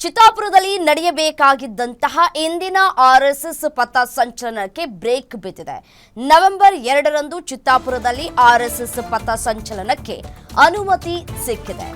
ಚಿತ್ತಾಪುರದಲ್ಲಿ ನಡೆಯಬೇಕಾಗಿದ್ದಂತಹ ಇಂದಿನ RSS ಪಥಸಂಚಲನಕ್ಕೆ break ಬಿದ್ದಿದೆ. November 2ರಂದು ಚಿತ್ತಾಪುರದಲ್ಲಿ RSS ಪಥಸಂಚಲನಕ್ಕೆ ಅನುಮತಿ ಸಿಕ್ಕಿದೆ.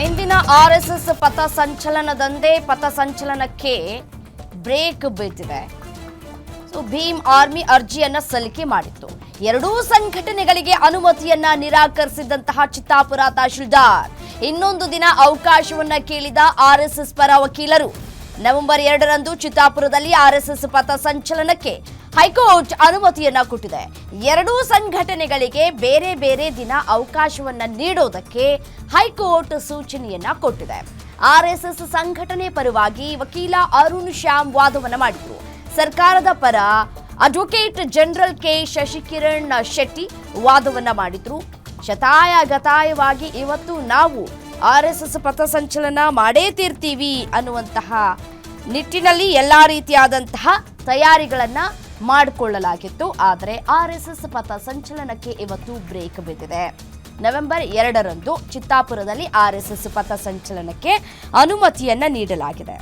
ಇಂದಿನ ಆರ್ಎಸ್ಎಸ್ ಪಥಸಂಚಲನಕ್ಕೆ ಬ್ರೇಕ್ ಬಿದ್ದಿದೆ. ಭೀಮ್ ಆರ್ಮಿ ಅರ್ಜಿಯನ್ನ ಸಲ್ಲಿಕೆ ಮಾಡಿತ್ತು. ಎರಡೂ ಸಂಘಟನೆಗಳಿಗೆ ಅನುಮತಿಯನ್ನ ನಿರಾಕರಿಸಿದಂತಹ ಚಿತ್ತಾಪುರ ತಹಶೀಲ್ದಾರ್ ಇನ್ನೊಂದು ದಿನ ಅವಕಾಶವನ್ನ ಕೇಳಿದ ಆರ್ಎಸ್ಎಸ್ ಪರ ವಕೀಲರು ನವೆಂಬರ್ 2ರಂದು ಚಿತ್ತಾಪುರದಲ್ಲಿ ಆರ್ಎಸ್ಎಸ್ ಪಥಸಂಚಲನಕ್ಕೆ ಹೈಕೋರ್ಟ್ ಅನುಮತಿಯನ್ನ ಕೊಟ್ಟಿದೆ. ಎರಡೂ ಸಂಘಟನೆಗಳಿಗೆ ಬೇರೆ ಬೇರೆ ದಿನ ಅವಕಾಶವನ್ನ ನೀಡೋದಕ್ಕೆ ಹೈಕೋರ್ಟ್ ಸೂಚನೆಯನ್ನ ಕೊಟ್ಟಿದೆ. ಆರ್ಎಸ್ಎಸ್ ಸಂಘಟನೆ ಪರವಾಗಿ ವಕೀಲ ಅರುಣ್ ಶ್ಯಾಮ್ ವಾದವನ್ನ ಮಾಡಿದ್ರು. ಸರ್ಕಾರದ ಪರ advocate general K Shashikiran Shetty ವಾದವನ್ನ ಮಾಡಿದ್ರು. ಶತಾಯಗತಾಯವಾಗಿ ಇವತ್ತು ನಾವು ಆರ್ಎಸ್ಎಸ್ ಪಥಸಂಚಲನ ಮಾಡೇ ತೀರ್ತೀವಿ ಅನ್ನುವಂತಹ ನಿಟ್ಟಿನಲ್ಲಿ ಎಲ್ಲಾ ರೀತಿಯಾದಂತಹ ತಯಾರಿಗಳನ್ನ ಮಾಡಿಕೊಳ್ಳಲಾಗಿತ್ತು. ಆದರೆ ಆರ್ಎಸ್ಎಸ್ ಪಥಸಂಚಲನಕ್ಕೆ ಇವತ್ತು ಬ್ರೇಕ್ ಬಿದ್ದಿದೆ. ನವೆಂಬರ್ 2ರಂದು ಚಿತ್ತಾಪುರದಲ್ಲಿ ಆರ್ಎಸ್ಎಸ್ ಪಥಸಂಚಲನಕ್ಕೆ ಅನುಮತಿಯನ್ನ ನೀಡಲಾಗಿದೆ.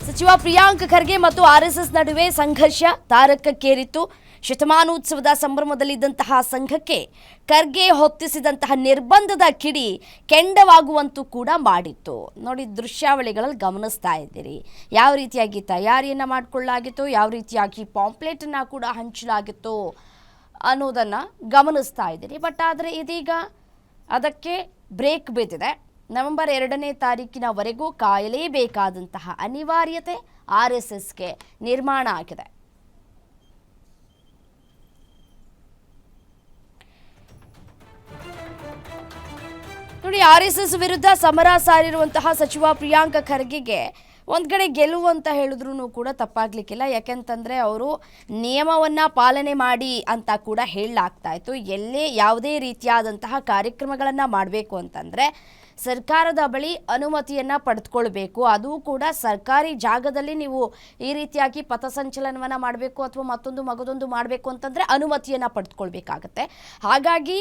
ಸಚಿವ ಪ್ರಿಯಾಂಕ್ ಖರ್ಗೆ ಮತ್ತು ಆರ್ಎಸ್ಎಸ್ ನಡುವೆ ಸಂಘರ್ಷ ತಾರಕಕ್ಕೇರಿತ್ತು. ಶತಮಾನೋತ್ಸವದ ಸಂಭ್ರಮದಲ್ಲಿದ್ದಂತಹ ಸಂಘಕ್ಕೆ ಖರ್ಗೆ ಹೊತ್ತಿಸಿದಂತಹ ನಿರ್ಬಂಧದ ಕಿಡಿ ಕೆಂಡವಾಗುವಂತೂ ಕೂಡ ಮಾಡಿತ್ತು. ನೋಡಿ, ದೃಶ್ಯಾವಳಿಗಳಲ್ಲಿ ಗಮನಿಸ್ತಾ ಇದ್ದೀರಿ ಯಾವ ರೀತಿಯಾಗಿ ತಯಾರಿಯನ್ನು ಮಾಡಿಕೊಳ್ಳಲಾಗಿತ್ತು, ಯಾವ ರೀತಿಯಾಗಿ ಪಾಂಪ್ಲೆಟನ್ನು ಕೂಡ ಹಂಚಲಾಗಿತ್ತು ಅನ್ನೋದನ್ನು ಗಮನಿಸ್ತಾ ಇದ್ದೀರಿ. ಬಟ್ ಆದರೆ ಇದೀಗ ಅದಕ್ಕೆ ಬ್ರೇಕ್ ಬಿದ್ದಿದೆ. ನವೆಂಬರ್ 2ನೇ ತಾರೀಕಿನವರೆಗೂ ಕಾಯಲೇಬೇಕಾದಂತಹ ಅನಿವಾರ್ಯತೆ ಆರ್ಎಸ್ಎಸ್ಗೆ ನಿರ್ಮಾಣ ಆಗಿದೆ. ನೋಡಿ, ಆರ್ಎಸ್ಎಸ್ ವಿರುದ್ಧ ಸಮರ ಸಾರಿರುವಂತಹ ಸಚಿವ ಪ್ರಿಯಾಂಕ್ ಖರ್ಗೆಗೆ ಒಂದು ಕಡೆ ಗೆಲುವು ಅಂತ ಹೇಳಿದ್ರು ಕೂಡ ತಪ್ಪಾಗ್ಲಿಕ್ಕಿಲ್ಲ. ಯಾಕೆಂತಂದರೆ ಅವರು ನಿಯಮವನ್ನು ಪಾಲನೆ ಮಾಡಿ ಅಂತ ಕೂಡ ಹೇಳಲಾಗ್ತಾ ಇತ್ತು. ಎಲ್ಲೇ ಯಾವುದೇ ರೀತಿಯಾದಂತಹ ಕಾರ್ಯಕ್ರಮಗಳನ್ನು ಮಾಡಬೇಕು ಅಂತಂದರೆ ಸರ್ಕಾರದ ಬಳಿ ಅನುಮತಿಯನ್ನು ಪಡೆದುಕೊಳ್ಬೇಕು. ಅದು ಕೂಡ ಸರ್ಕಾರಿ ಜಾಗದಲ್ಲಿ ನೀವು ಈ ರೀತಿಯಾಗಿ ಪಥಸಂಚಲನವನ್ನು ಮಾಡಬೇಕು ಅಥವಾ ಮಗದೊಂದು ಮಾಡಬೇಕು ಅಂತಂದರೆ ಅನುಮತಿಯನ್ನು ಪಡೆದುಕೊಳ್ಬೇಕಾಗತ್ತೆ. ಹಾಗಾಗಿ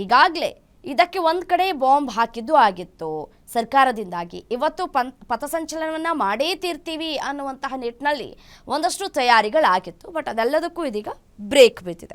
ಈಗಾಗಲೇ ಇದಕ್ಕೆ ಒಂದು ಕಡೆ ಬಾಂಬ್ ಹಾಕಿದ್ದು ಆಗಿತ್ತು ಸರ್ಕಾರದಿಂದಾಗಿ. ಇವತ್ತು ಪಥಸಂಚಲನವನ್ನು ಮಾಡೇ ತೀರ್ತೀವಿ ಅನ್ನುವಂತಹ ನಿಟ್ಟಿನಲ್ಲಿ ಒಂದಷ್ಟು ತಯಾರಿಗಳಾಗಿತ್ತು. ಬಟ್ ಅದೆಲ್ಲದಕ್ಕೂ ಇದೀಗ ಬ್ರೇಕ್ ಬಿದ್ದಿದೆ.